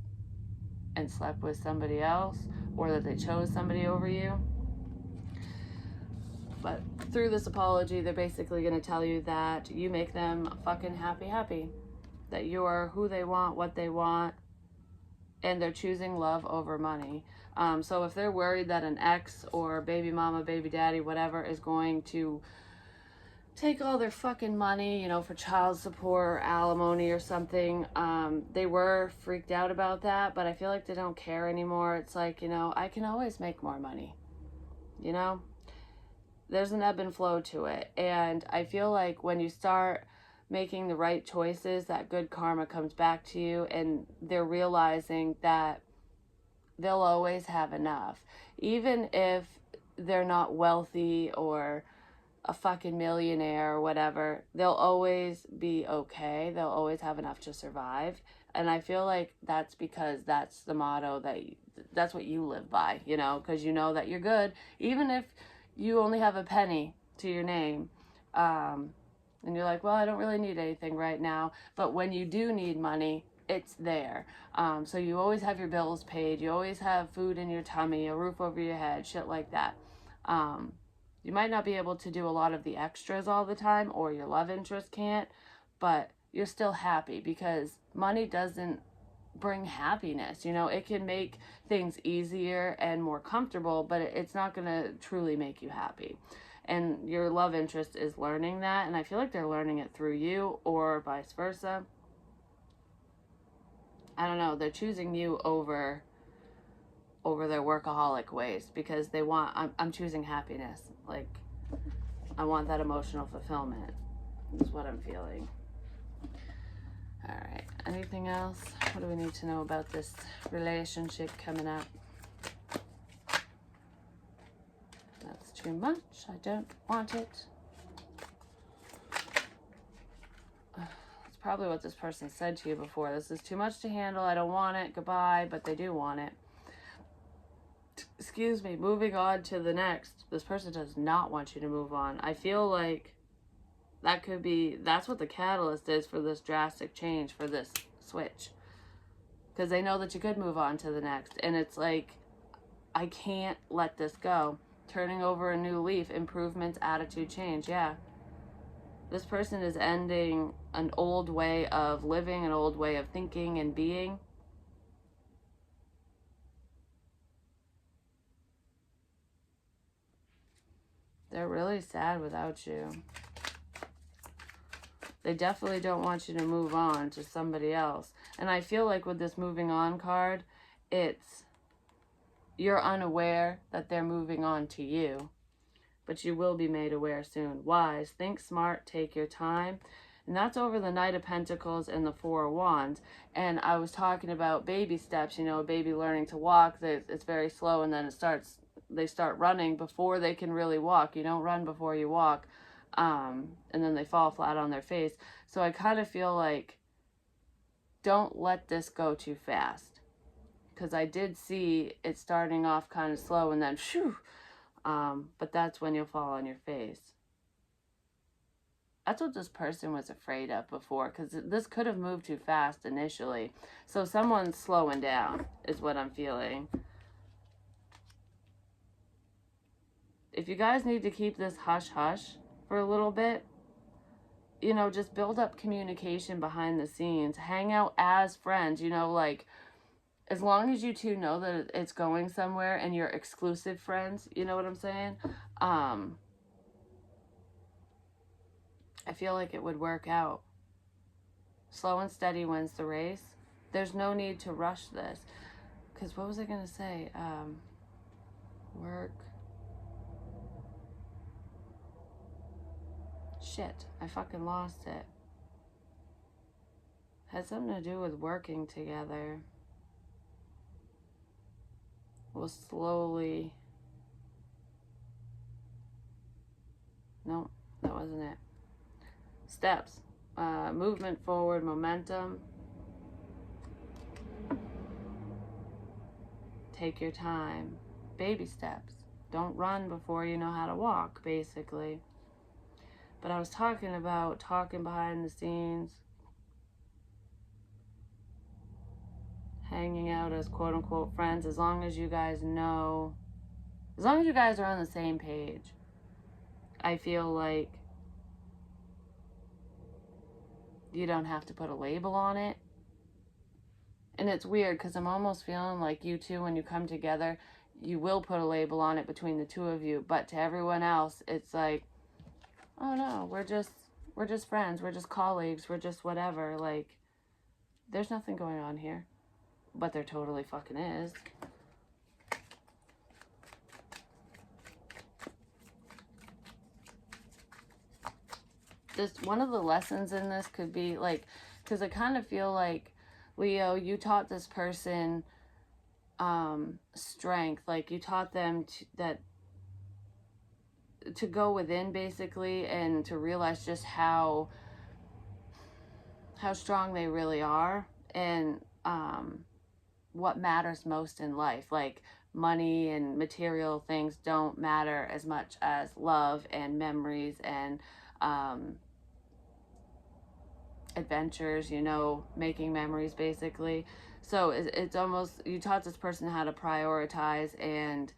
and slept with somebody else, or that they chose somebody over you. But through this apology, they're basically going to tell you that you make them fucking happy. That you're who they want, what they want, and they're choosing love over money. So if they're worried that an ex or baby mama, baby daddy, whatever, is going to take all their fucking money, you know, for child support or alimony or something, they were freaked out about that, but I feel like they don't care anymore. It's like, you know, I can always make more money, you know? There's an ebb and flow to it. And I feel like when you start making the right choices, that good karma comes back to you, and they're realizing that they'll always have enough. Even if they're not wealthy or a fucking millionaire or whatever, they'll always be okay. They'll always have enough to survive. And I feel like that's because that's the motto, that's what you live by, you know, because you know that you're good, even if you only have a penny to your name. And you're like, well, I don't really need anything right now. But when you do need money, it's there. So you always have your bills paid. You always have food in your tummy, a roof over your head, shit like that. You might not be able to do a lot of the extras all the time, or your love interest can't, but you're still happy, because money doesn't bring happiness. You know, it can make things easier and more comfortable, but it's not going to truly make you happy. And your love interest is learning that, and I feel like they're learning it through you, or vice versa. I don't know, they're choosing you over their workaholic ways, because they want, I'm choosing happiness. Like, I want that emotional fulfillment, is what I'm feeling. All right, anything else? What do we need to know about this relationship coming up? That's too much. I don't want it. It's probably what this person said to you before. This is too much to handle. I don't want it. Goodbye. But they do want it. Excuse me. Moving on to the next. This person does not want you to move on. I feel like that's what the catalyst is for this drastic change, for this switch. Because they know that you could move on to the next. And it's like, I can't let this go. Turning over a new leaf, improvements, attitude change. Yeah. This person is ending an old way of living, an old way of thinking and being. They're really sad without you. They definitely don't want you to move on to somebody else. And I feel like with this moving on card, it's you're unaware that they're moving on to you. But you will be made aware soon. Wise, think smart, take your time. And that's over the Knight of Pentacles and the Four of Wands. And I was talking about baby steps, you know, a baby learning to walk. It's very slow, and then they start running before they can really walk. You don't run before you walk. And then they fall flat on their face. So I kind of feel like, don't let this go too fast. Because I did see it starting off kind of slow and then shoo. But that's when you'll fall on your face. That's what this person was afraid of before, because this could have moved too fast initially. So someone's slowing down is what I'm feeling. If you guys need to keep this hush-hush for a little bit, you know, just build up communication behind the scenes. Hang out as friends, you know, like, as long as you two know that it's going somewhere and you're exclusive friends, you know what I'm saying? I feel like it would work out. Slow and steady wins the race. There's no need to rush this. Because what was I going to say? Work. Shit, I fucking lost it. Had something to do with working together. We'll slowly... No, that wasn't it. Steps. Movement forward, momentum. Take your time. Baby steps. Don't run before you know how to walk, basically. But I was talking about talking behind the scenes. Hanging out as quote-unquote friends, as long as you guys know, as long as you guys are on the same page. I feel like you don't have to put a label on it. And it's weird because I'm almost feeling like you two, when you come together, you will put a label on it between the two of you. But to everyone else, it's like, oh no, we're just friends, we're just colleagues, we're just whatever. Like, there's nothing going on here. But there totally fucking is. One of the lessons in this could be like, because I kind of feel like, Leo, you taught this person strength. Like, you taught them to go within, basically, and to realize just how strong they really are, and what matters most in life. Like, money and material things don't matter as much as love and memories and adventures, you know, making memories, basically. So it's almost, you taught this person how to prioritize and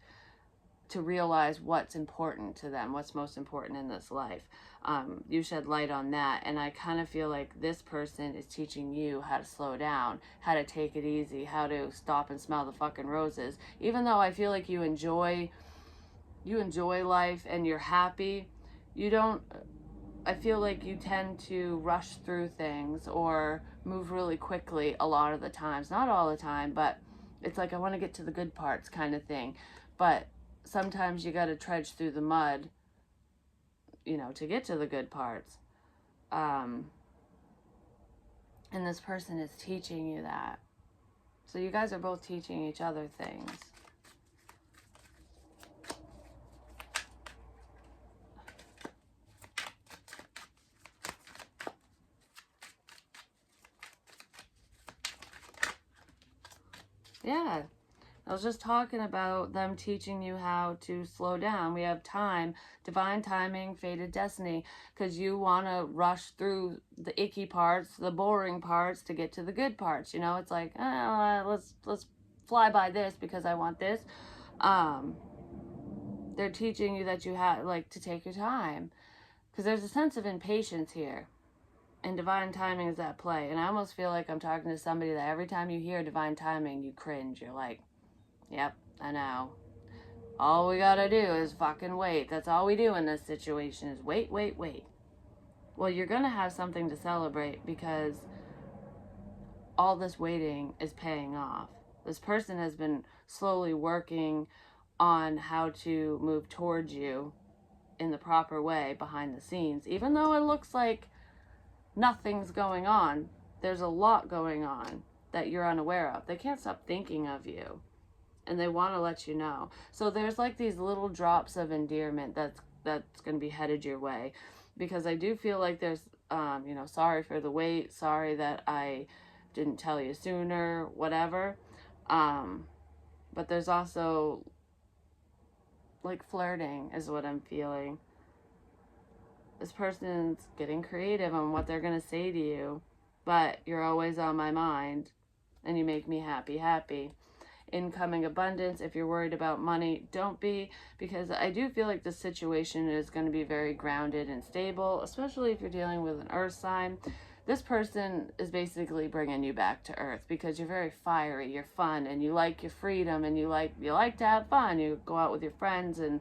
to realize what's important to them, what's most important in this life. You shed light on that, and I kind of feel like this person is teaching you how to slow down, how to take it easy, how to stop and smell the fucking roses. Even though I feel like you enjoy life and you're happy, I feel like you tend to rush through things or move really quickly a lot of the times. Not all the time, but it's like, I want to get to the good parts kind of thing. But sometimes you got to trudge through the mud, you know, to get to the good parts. And this person is teaching you that. So you guys are both teaching each other things. Yeah, I was just talking about them teaching you how to slow down. We have time, divine timing, fated destiny, because you want to rush through the icky parts, the boring parts, to get to the good parts. You know, it's like, let's fly by this because I want this. They're teaching you that you have, like, to take your time, because there's a sense of impatience here. And divine timing is at play. And I almost feel like I'm talking to somebody that every time you hear divine timing, you cringe. You're like, yep, I know. All we gotta do is fucking wait. That's all we do in this situation is wait, wait, wait. Well, you're gonna have something to celebrate because all this waiting is paying off. This person has been slowly working on how to move towards you in the proper way behind the scenes. Even though it looks like nothing's going on, there's a lot going on that you're unaware of. They can't stop thinking of you, and they want to let you know. So there's like these little drops of endearment that's going to be headed your way, because I do feel like there's sorry for the wait, sorry that I didn't tell you sooner, whatever. But there's also like flirting is what I'm feeling. This person's getting creative on what they're going to say to you, but you're always on my mind and you make me happy, happy. Incoming abundance. If you're worried about money, don't be, because I do feel like this situation is going to be very grounded and stable, especially if you're dealing with an earth sign. This person is basically bringing you back to earth because you're very fiery, you're fun, and you like your freedom, and you like to have fun. You go out with your friends, and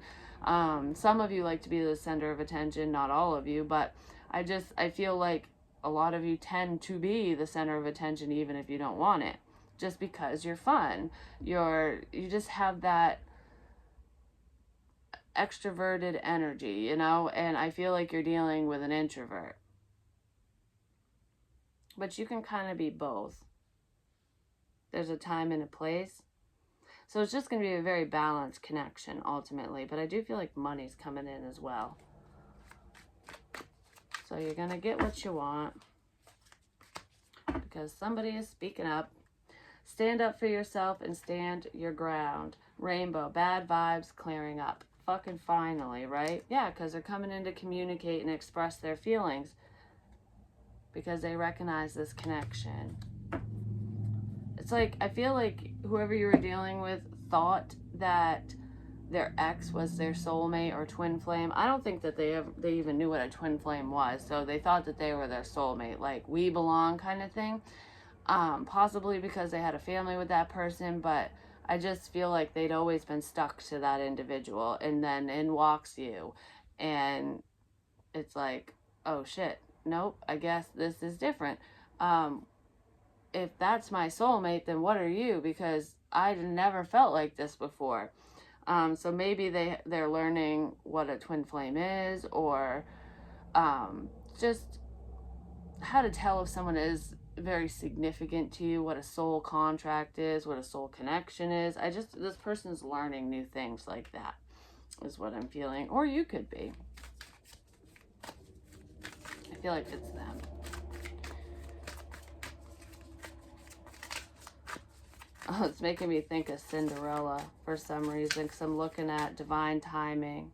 some of you like to be the center of attention, not all of you, but I feel like a lot of you tend to be the center of attention even if you don't want it, just because you're fun. You just have that extroverted energy, and I feel like you're dealing with an introvert. But you can kind of be both. There's a time and a place. So it's just going to be a very balanced connection ultimately, but I do feel like money's coming in as well. So you're going to get what you want because somebody is speaking up. Stand up for yourself and stand your ground. Rainbow, bad vibes clearing up. Fucking finally, right? Yeah, because they're coming in to communicate and express their feelings because they recognize this connection. It's like, I feel like whoever you were dealing with thought that their ex was their soulmate or twin flame. I don't think that they even knew what a twin flame was. So they thought that they were their soulmate, like we belong kind of thing. Possibly because they had a family with that person, but I just feel like they'd always been stuck to that individual, and then in walks you, and it's like, oh shit, nope, I guess this is different. If that's my soulmate, then what are you? Because I never felt like this before. So maybe they're learning what a twin flame is, or just how to tell if someone is very significant to you, what a soul contract is, what a soul connection is. This person's learning new things like that is what I'm feeling. Or you could be. I feel like it's them. Oh, it's making me think of Cinderella for some reason, because I'm looking at divine timing.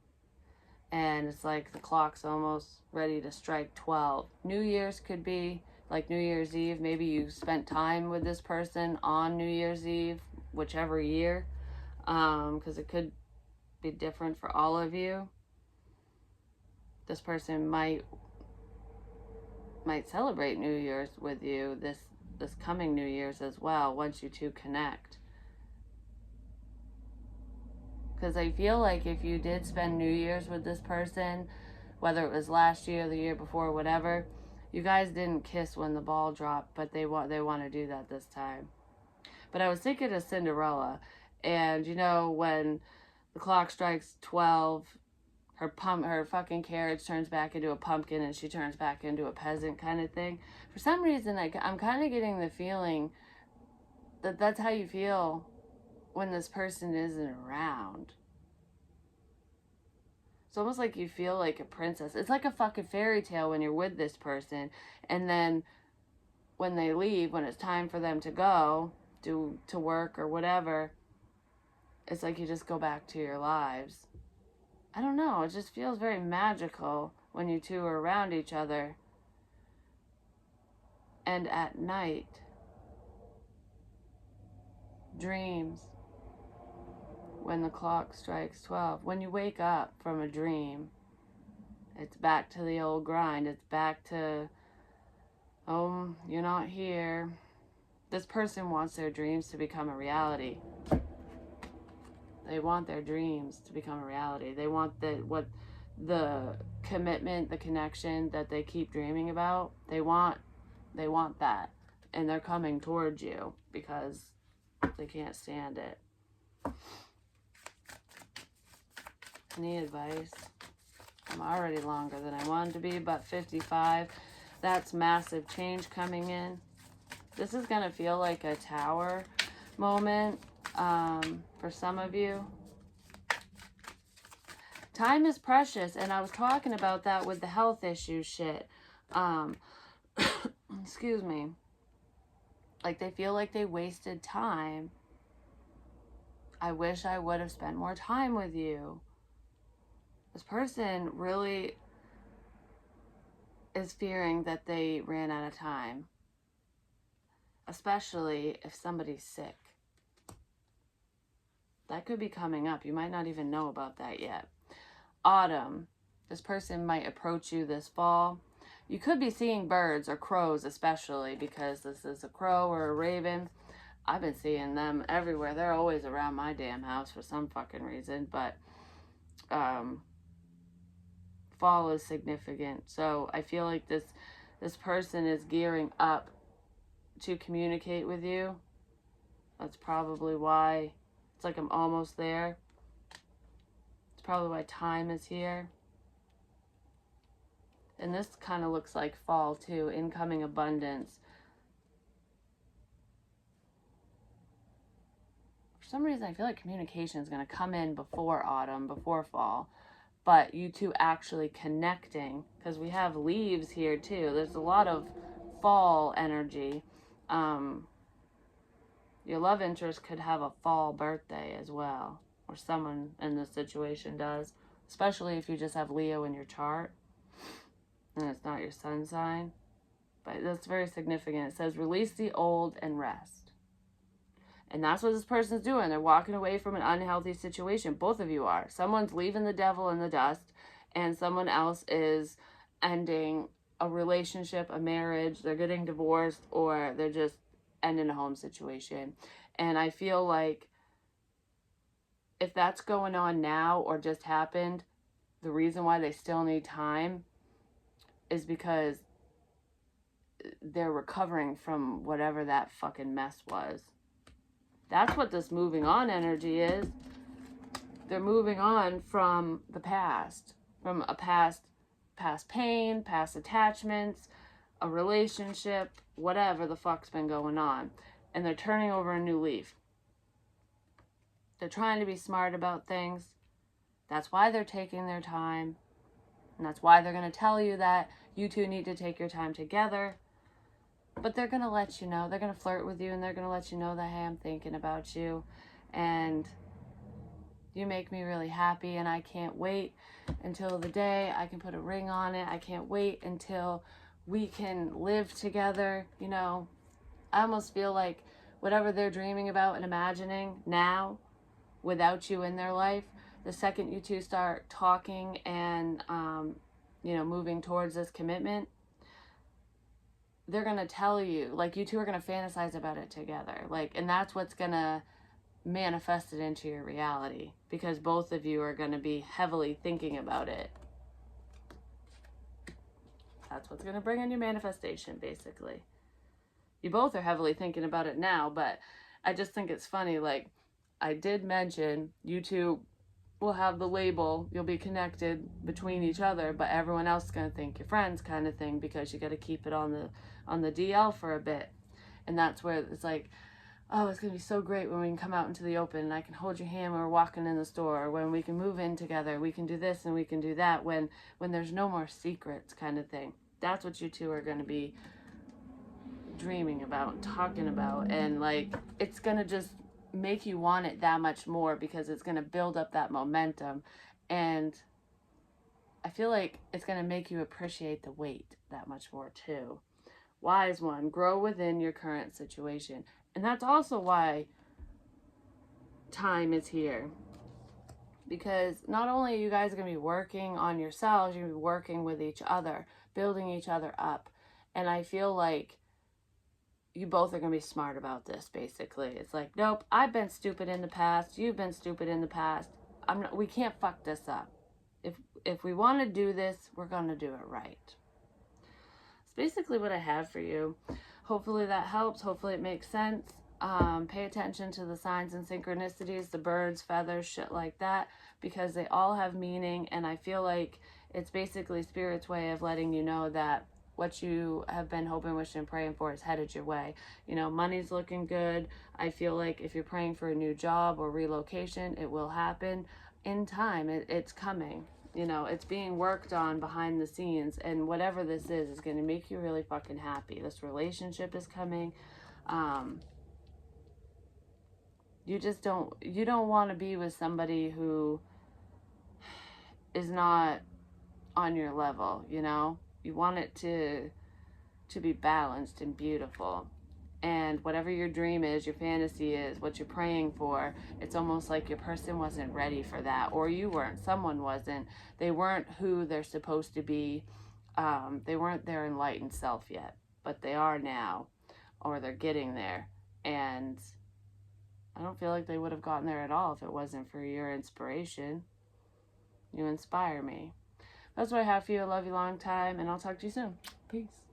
And it's like the clock's almost ready to strike 12. New Year's could be like New Year's Eve. Maybe you spent time with this person on New Year's Eve, whichever year. Because it could be different for all of you. This person might celebrate New Year's with you this coming New Year's as well, once you two connect. Because I feel like if you did spend New Year's with this person, whether it was last year, the year before, whatever, you guys didn't kiss when the ball dropped, but they want to do that this time. But I was thinking of Cinderella, and when the clock strikes 12, her fucking carriage turns back into a pumpkin, and she turns back into a peasant kind of thing. For some reason, I'm kind of getting the feeling that that's how you feel when this person isn't around. It's almost like you feel like a princess. It's like a fucking fairy tale when you're with this person, and then when they leave, when it's time for them to go to work or whatever, it's like you just go back to your lives. I don't know, it just feels very magical when you two are around each other. And at night, dreams. When the clock strikes 12, when you wake up from a dream, it's back to the old grind. It's back to, oh, you're not here. This person wants their dreams to become a reality. They want their dreams to become a reality. They want the commitment, the connection that they keep dreaming about. They want that. And they're coming towards you because they can't stand it. Any advice? I'm already longer than I wanted to be, but 55. That's massive change coming in. This is going to feel like a tower moment for some of you. Time is precious, and I was talking about that with the health issue shit. Excuse me. Like, they feel like they wasted time. I wish I would have spent more time with you. This person really is fearing that they ran out of time. Especially if somebody's sick. That could be coming up. You might not even know about that yet. Autumn. This person might approach you this fall. You could be seeing birds or crows, especially because this is a crow or a raven. I've been seeing them everywhere. They're always around my damn house for some fucking reason. But fall is significant. So I feel like this person is gearing up to communicate with you. That's probably why. It's like I'm almost there. It's probably why time is here. And this kind of looks like fall too. Incoming abundance. For some reason, I feel like communication is going to come in before autumn, before fall. But you two actually connecting. Because we have leaves here too. There's a lot of fall energy. Your love interest could have a fall birthday as well. Or someone in this situation does. Especially if you just have Leo in your chart. And it's not your sun sign. But that's very significant. It says, release the old and rest. And that's what this person's doing. They're walking away from an unhealthy situation. Both of you are. Someone's leaving the devil in the dust. And someone else is ending a relationship, a marriage. They're getting divorced. Or they're just ending a home situation. And I feel like if that's going on now or just happened, the reason why they still need time is because they're recovering from whatever that fucking mess was. That's what this moving on energy is. They're moving on from the past. From a past pain, past attachments, a relationship, whatever the fuck's been going on. And they're turning over a new leaf. They're trying to be smart about things. That's why they're taking their time. And that's why they're going to tell you that you two need to take your time together. But they're going to let you know. They're going to flirt with you and they're going to let you know that, hey, I'm thinking about you. And you make me really happy. And I can't wait until the day I can put a ring on it. I can't wait until we can live together. You know, I almost feel like whatever they're dreaming about and imagining now without you in their life, the second you two start talking and, moving towards this commitment, they're going to tell you, like, you two are going to fantasize about it together. Like, and that's what's going to manifest it into your reality because both of you are going to be heavily thinking about it. That's what's going to bring in your manifestation, basically. You both are heavily thinking about it now, but I just think it's funny. Like, I did mention you two will have the label, you'll be connected between each other, but everyone else is going to think you're friends kind of thing because you got to keep it on the DL for a bit. And that's where it's like, oh, it's going to be so great when we can come out into the open and I can hold your hand when we're walking in the store, or when we can move in together, we can do this and we can do that, when there's no more secrets kind of thing. That's what you two are going to be dreaming about, talking about, and like, it's going to just make you want it that much more because it's going to build up that momentum. And I feel like it's going to make you appreciate the wait that much more too. Wise one, grow within your current situation. And that's also why time is here. Because not only are you guys going to be working on yourselves, you're going to be working with each other, building each other up. And I feel like you both are going to be smart about this, basically. It's like, nope, I've been stupid in the past. You've been stupid in the past. We can't fuck this up. If we want to do this, we're going to do it right. It's basically what I have for you. Hopefully that helps. Hopefully it makes sense. Pay attention to the signs and synchronicities, the birds, feathers, shit like that, because they all have meaning, and I feel like it's basically Spirit's way of letting you know that what you have been hoping, wishing, and praying for is headed your way. You know, money's looking good. I feel like if you're praying for a new job or relocation, it will happen in time. It's coming. You know, it's being worked on behind the scenes, and whatever this is going to make you really fucking happy. This relationship is coming. You don't want to be with somebody who is not on your level, you know? You want it to be balanced and beautiful. And whatever your dream is, your fantasy is, what you're praying for, it's almost like your person wasn't ready for that, or you weren't, someone wasn't. They weren't who they're supposed to be. They weren't their enlightened self yet, but they are now, or they're getting there. And I don't feel like they would have gotten there at all if it wasn't for your inspiration. You inspire me. That's what I have for you. I love you long time, and I'll talk to you soon. Peace.